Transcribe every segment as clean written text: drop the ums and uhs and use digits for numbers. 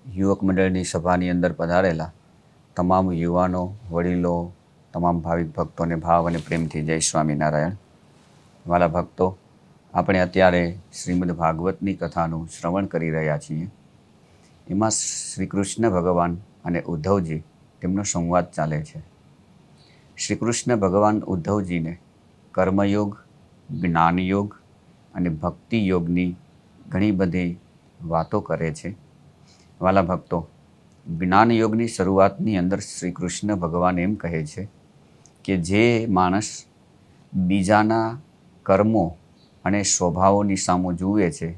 યુવક મંડળની સભાની અંદર પધારેલા તમામ યુવાનો, વડીલો, તમામ ભાવિક ભક્તોને ભાવ અને પ્રેમથી જય સ્વામિનારાયણ. વાલા ભક્તો, આપણે અત્યારે શ્રીમદ ભાગવતની કથાનું શ્રવણ કરી રહ્યા છીએ. એમાં શ્રી કૃષ્ણ ભગવાન અને ઉદ્ધવજી તેમનો સંવાદ ચાલે છે. શ્રી કૃષ્ણ ભગવાન ઉદ્ધવજીને કર્મયોગ, જ્ઞાનયોગ અને ભક્તિ યોગની ઘણી બધી વાતો કરે છે. વાલા ભક્તો, જ્ઞાન યોગની શરૂઆતની અંદર શ્રી કૃષ્ણ ભગવાન એમ કહે છે કે જે માણસ બીજાના કર્મો અને સ્વભાવોની સામું જુએ છે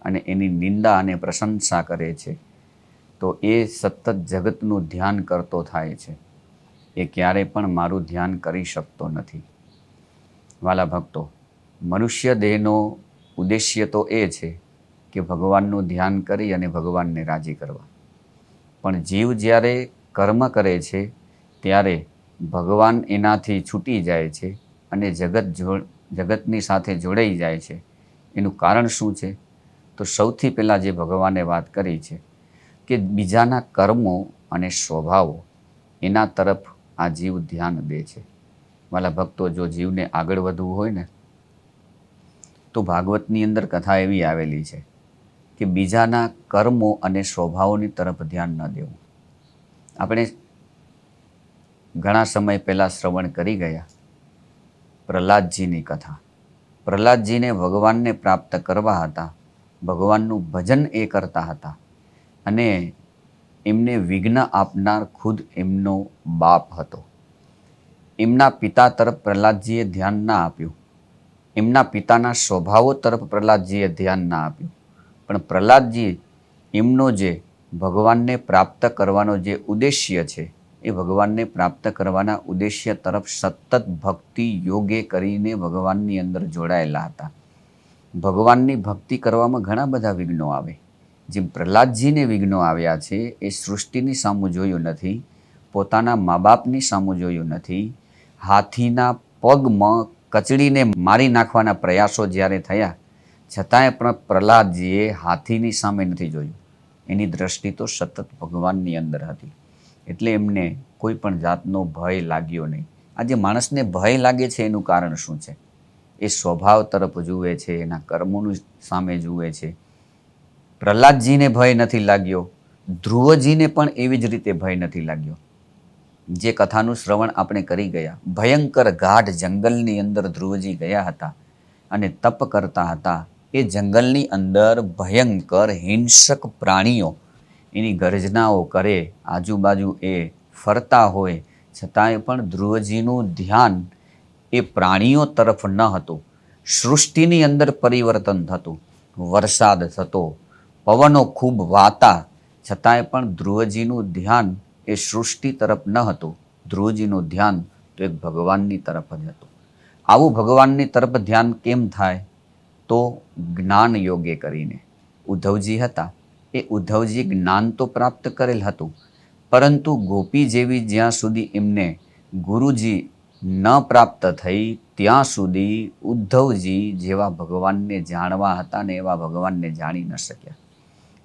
અને એની નિંદા અને પ્રશંસા કરે છે, તો એ સતત જગતનું ધ્યાન કરતો થાય છે. એ ક્યારેય પણ મારું ધ્યાન કરી શકતો નથી. વાલા ભક્તો, મનુષ્ય દેહનો ઉદ્દેશ્ય તો એ છે કે ભગવાનનું ધ્યાન કરી અને ભગવાનને રાજી કરવા. પણ જીવ જ્યારે કર્મ કરે છે ત્યારે ભગવાન એનાથી છૂટી જાય છે અને જગતની સાથે જોડાઈ જાય છે. એનું કારણ શું છે? તો સૌથી પહેલાં જે ભગવાને વાત કરી છે કે બીજાના કર્મો અને સ્વભાવો એના તરફ આ જીવ ધ્યાન દે છે. વાલા ભક્તો, જો જીવને આગળ વધવું હોય ને તો ભાગવતની અંદર કથા એવી આવેલી છે કે બીજાના કર્મો અને સ્વભાવોની તરફ ધ્યાન ન દેવું. આપણે ઘણા સમય પહેલાં શ્રવણ કરી ગયા પ્રહલાદજીની કથા. પ્રહલાદજીને ભગવાનને પ્રાપ્ત કરવા હતા, ભગવાનનું ભજન એ કરતા હતા અને એમને વિઘ્ન આપનાર ખુદ એમનો બાપ હતો. એમના પિતા તરફ પ્રહલાદજીએ ધ્યાન ના આપ્યું, એમના પિતાના સ્વભાવો તરફ પ્રહલાદજીએ ધ્યાન ના આપ્યું. પણ પ્રહલાદજી એમનો જે ભગવાનને પ્રાપ્ત કરવાનો જે ઉદ્દેશ્ય છે એ ભગવાનને પ્રાપ્ત કરવાના ઉદ્દેશ્ય તરફ સતત ભક્તિ યોગે કરીને ભગવાનની અંદર જોડાયેલા હતા. ભગવાનની ભક્તિ કરવામાં ઘણા બધા વિઘ્નો આવે. જેમ પ્રહલાદજીને વિઘ્નો આવ્યા છે એ સૃષ્ટિની સામું જોયું નથી, પોતાના મા બાપની સામું જોયું નથી, હાથીના પગમાં કચડીને મારી નાખવાના પ્રયાસો જ્યારે થયા છતાંય પણ પ્રહલાદજીએ હાથીની સામે નથી જોયું. એની દ્રષ્ટિ તો સતત ભગવાનની અંદર હતી. એટલે એમને કોઈ પણ જાતનો ભય લાગ્યો નહીં. આજે માણસને ભય લાગે છે એનું કારણ શું છે? એ સ્વભાવ તરફ જુએ છે, એના કર્મોની સામે જુએ છે. પ્રહલાદજીને ભય નથી લાગ્યો, ધ્રુવજીને પણ એવી જ રીતે ભય નથી લાગ્યો. જે કથાનું શ્રવણ આપણે કરી ગયા, ભયંકર ગાઢ જંગલની અંદર ધ્રુવજી ગયા હતા અને તપ કરતા હતા. એ જંગલની અંદર ભયંકર હિંસક પ્રાણીઓ એની ગર્જનાઓ કરે, આજુબાજુ એ ફરતા હોય, છતાંય પણ ધ્રુવજીનું ધ્યાન એ પ્રાણીઓ તરફ ન હતું. સૃષ્ટિની અંદર પરિવર્તન થતું, વરસાદ થતો, પવનો ખૂબ વાતા, છતાંય પણ ધ્રુવજીનું ધ્યાન એ સૃષ્ટિ તરફ ન હતું. ધ્રુવજીનું ધ્યાન તો એક ભગવાનની તરફ જ હતું. આવું ભગવાનની તરફ ધ્યાન કેમ થાય? તો જ્ઞાન યોગે કરીને. ઉદ્ધવજી હતા, એ ઉદ્ધવજી જ્ઞાન તો પ્રાપ્ત કરેલ હતું, પરંતુ ગોપી જેવી જ્યાં સુધી એમને ગુરુજી ન પ્રાપ્ત થઈ ત્યાં સુધી ઉદ્ધવજી જેવા ભગવાનને જાણવા હતા ને એવા ભગવાનને જાણી ન શક્યા.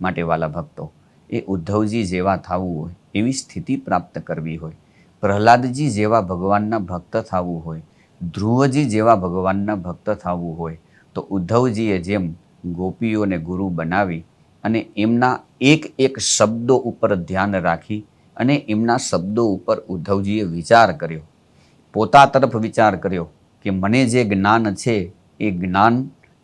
માટે વાલા ભક્તો, એ ઉદ્ધવજી જેવા થવું હોય, એવી સ્થિતિ પ્રાપ્ત કરવી હોય, પ્રહલાદજી જેવા ભગવાનના ભક્ત થવું હોય, ધ્રુવજી જેવા ભગવાનના ભક્ત થવું હોય, તો ઉદ્ધવજીએ જેમ ગોપીઓને ગુરુ બનાવી અને એમના એક એક શબ્દો ઉપર ધ્યાન રાખી અને એમના શબ્દો ઉપર ઉદ્ધવજીએ વિચાર કર્યો, પોતા તરફ વિચાર કર્યો કે મને જે જ્ઞાન છે એ જ્ઞાન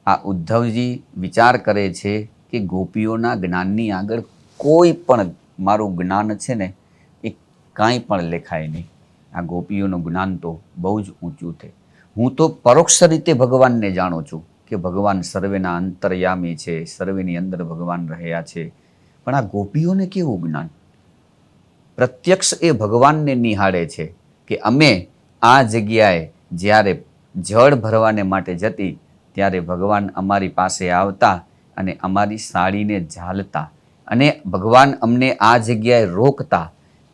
આ ઉદ્ધવજી વિચાર કરે છે કે ગોપીઓના જ્ઞાનની આગળ કોઈ પણ મારું જ્ઞાન છે ને એ કાંઈ પણ લેખાય નહીં. આ ગોપીઓનું જ્ઞાન તો બહુ જ ઊંચું છે. હું તો પરોક્ષ રીતે ભગવાનને જાણું છું કે ભગવાન સર્વેના અંતર્યામી છે, સર્વેની અંદર ભગવાન રહ્યા છે. પણ આ ગોપીઓને કેવું જ્ઞાન? પ્રત્યક્ષ એ ભગવાનને નિહાળે છે કે અમે આ જગ્યાએ જ્યારે જળ ભરવાને માટે જતી ત્યારે ભગવાન અમારી પાસે આવતા અને અમારી સાડીને ઝાલતા અને ભગવાન અમને આ જગ્યાએ રોકતા.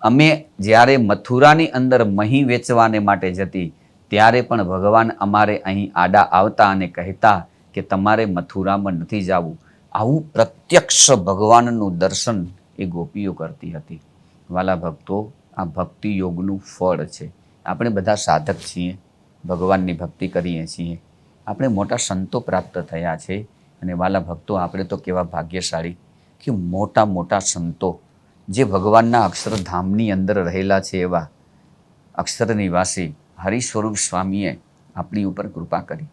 અમે જ્યારે મથુરાની અંદર મહી વેચવાને માટે જતી ત્યારે પણ ભગવાન અમારે અહીં આડા આવતા અને કહેતા કે તમારે મથુરામાં નથી જવું. આવું પ્રત્યક્ષ ભગવાનનું દર્શન એ ગોપીઓ કરતી હતી. વાલા ભક્તો, આ ભક્તિ યોગનું ફળ છે. આપણે બધા સાધક છીએ, ભગવાનની ભક્તિ કરીએ છીએ, આપણે મોટા સંતો પ્રાપ્ત થયા છે. અને વાલા ભક્તો, આપણે તો કેવા ભાગ્યશાળી કે મોટા મોટા સંતો જે ભગવાનના અક્ષરધામની અંદર રહેલા છે, એવા અક્ષર નિવાસી હરિ સ્વરૂપ સ્વામીએ આપણી ઉપર કૃપા કરી.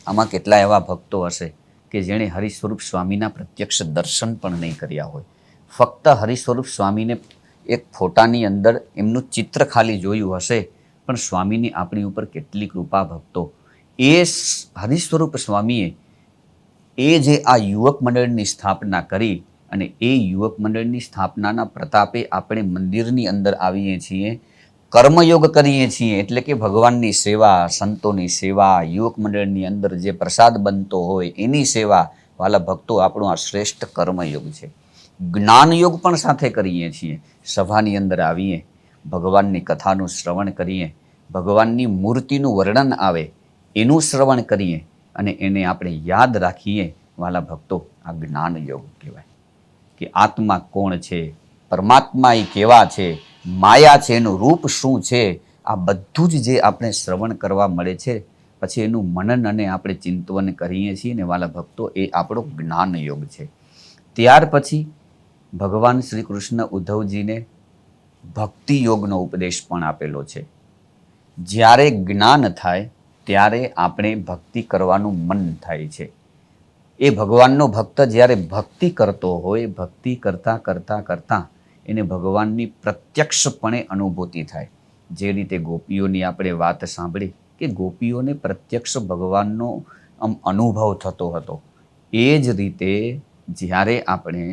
આમાં કેટલા એવા ભક્તો હશે કે જેણે હરિ સ્વરૂપ સ્વામીના પ્રત્યક્ષ દર્શન પણ નહીં કર્યા હોય. ફક્ત હરિ સ્વરૂપ સ્વામીને એક ફોટાની અંદર એમનું ચિત્ર ખાલી જોયું હશે, પણ સ્વામીની આપણી ઉપર કેટલી કૃપા ભક્તો. એ હરિ સ્વરૂપ સ્વામીએ જે આ યુવક મંડળની સ્થાપના કરી, અને એ યુવક મંડળની સ્થાપનાના પ્રતાપે આપણે મંદિરની અંદર આવીએ છીએ, કર્મયોગ કરીએ છીએ. એટલે કે ભગવાનની સેવા, સંતોની સેવા, યુવક મંડળની અંદર જે પ્રસાદ બનતો હોય એની સેવા. વાલા ભક્તો, આપણો આ શ્રેષ્ઠ કર્મયોગ છે. જ્ઞાનયોગ પણ સાથે કરીએ છીએ. સભાની અંદર આવીએ, ભગવાનની કથાનું શ્રવણ કરીએ, ભગવાનની મૂર્તિનું વર્ણન આવે એનું શ્રવણ કરીએ, અને એને આપણે યાદ રાખીએ. વાલા ભક્તો, આ જ્ઞાનયોગ કહેવાય. કે આત્મા કોણ છે, પરમાત્મા એ કેવા છે, માયા છે, એનું રૂપ શું છે, આ બધું જ જે આપણે શ્રવણ કરવા મળે છે, પછી એનું મનન અને આપણે ચિંતન કરીએ છીએ ને વાલા ભક્તો, એ આપણો જ્ઞાન યોગ છે. ત્યાર પછી ભગવાન શ્રી કૃષ્ણ ઉદ્ધવજીને ભક્તિ યોગનો ઉપદેશ પણ આપેલો છે. જ્યારે જ્ઞાન થાય ત્યારે આપણે ભક્તિ કરવાનું મન થાય છે. એ ભગવાનનો ભક્ત જ્યારે ભક્તિ કરતો હોય, ભક્તિ કરતાં કરતાં કરતાં એને ભગવાનની પ્રત્યક્ષપણે અનુભૂતિ થાય. જે રીતે ગોપીઓની આપણે વાત સાંભળી કે ગોપીઓને પ્રત્યક્ષ ભગવાનનો અનુભવ થતો હતો, એ જ રીતે જ્યારે આપણે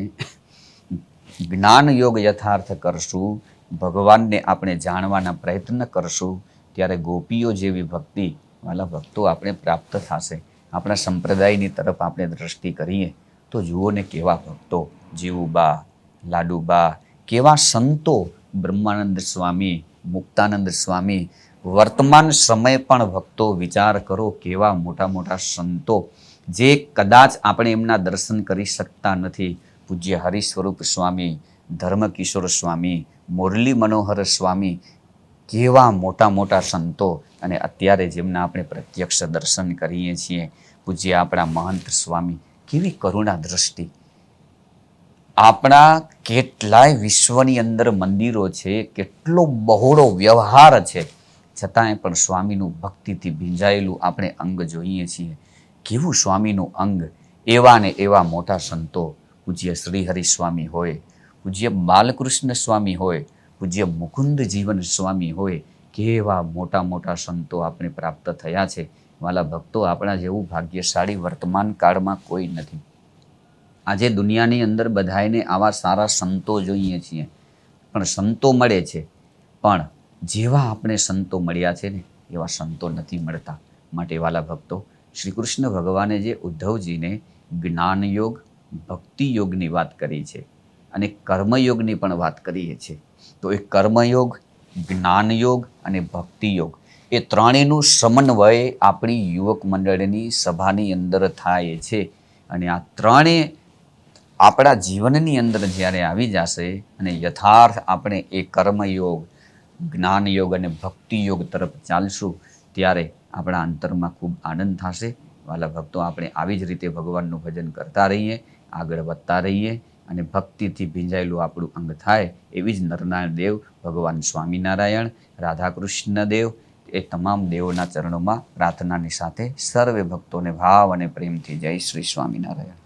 જ્ઞાન યોગ યથાર્થ કરશું, ભગવાનને આપણે જાણવાના પ્રયત્ન કરશું, ત્યારે ગોપીઓ જેવી ભક્તિ વાલા ભક્તો આપણે પ્રાપ્ત થશે. આપણા સંપ્રદાયની તરફ આપણે દ્રષ્ટિ કરીએ તો જુઓ ને કેવા ભક્તો, જીવુબા, લાડુબા, કેવા સંતો, બ્રહ્માનંદ સ્વામી, મુક્તાનંદ સ્વામી. વર્તમાન સમય પણ ભક્તો વિચાર કરો, કેવા મોટા મોટા સંતો જે કદાચ આપણે એમના દર્શન કરી શકતા નથી. પૂજ્ય હરિ સ્વરૂપ સ્વામી, ધર્મકિશોર સ્વામી, મુરલી મનોહર સ્વામી, કેવા મોટા મોટા સંતો, અને અત્યારે જેમના આપણે પ્રત્યક્ષ દર્શન કરીએ છીએ, પૂજ્ય આપણા મહંત સ્વામી. કેવી કરુણા દ્રષ્ટિ. આપણા કેટલાય વિશ્વની અંદર મંદિરો છે, કેટલો બહોળો વ્યવહાર છે, છતાંય પણ સ્વામીનું ભક્તિથી ભીંજાયેલું આપણે અંગ જોઈએ છીએ. કેવું સ્વામીનું અંગ. એવા ને એવા મોટા સંતો, પૂજ્ય શ્રીહરિ સ્વામી હોય, પૂજ્ય બાલકૃષ્ણ સ્વામી હોય, પૂજ્ય મુકુંદ જીવન સ્વામી હોય, કેવા મોટા મોટા સંતો આપણે પ્રાપ્ત થયા છે. વાલા ભક્તો, આપણા જેવું ભાગ્યશાળી વર્તમાન કાળમાં કોઈ નથી. આજે દુનિયાની અંદર બધાને આવા સારા સંતો જોઈએ છીએ, પણ સંતો મળે છે, પણ જેવા આપણે સંતો મળ્યા છે ને એવા સંતો નથી મળતા. માટે વાલા ભક્તો, શ્રી કૃષ્ણ ભગવાને જે ઉદ્ધવજીને જ્ઞાનયોગ, ભક્તિ યોગની વાત કરી છે, અને કર્મયોગની પણ વાત કરીએ છીએ. તો એ કર્મયોગ, જ્ઞાનયોગ અને ભક્તિ યોગ, એ ત્રણેયનું સમન્વય આપણી યુવક મંડળની સભાની અંદર થાય છે. અને આ ત્રણેય આપણા જીવનની અંદર જ્યારે આવી જશે અને યથાર્થ આપણે એ કર્મયોગ, જ્ઞાનયોગ અને ભક્તિ યોગ તરફ ચાલશું, ત્યારે આપણા અંતરમાં ખૂબ આનંદ થશે. વાલા ભક્તો, આપણે આવી જ રીતે ભગવાનનું ભજન કરતા રહીએ, આગળ વધતા રહીએ, અને ભક્તિથી ભીંજાયેલું આપણું અંગ થાય. એવી જ નરનારાયણ દેવ, ભગવાન સ્વામિનારાયણ, રાધાકૃષ્ણ દેવ, એ તમામ દેવોના ચરણોમાં પ્રાર્થનાની સાથે સર્વે ભક્તોને ભાવ અને પ્રેમથી જય શ્રી સ્વામિનારાયણ.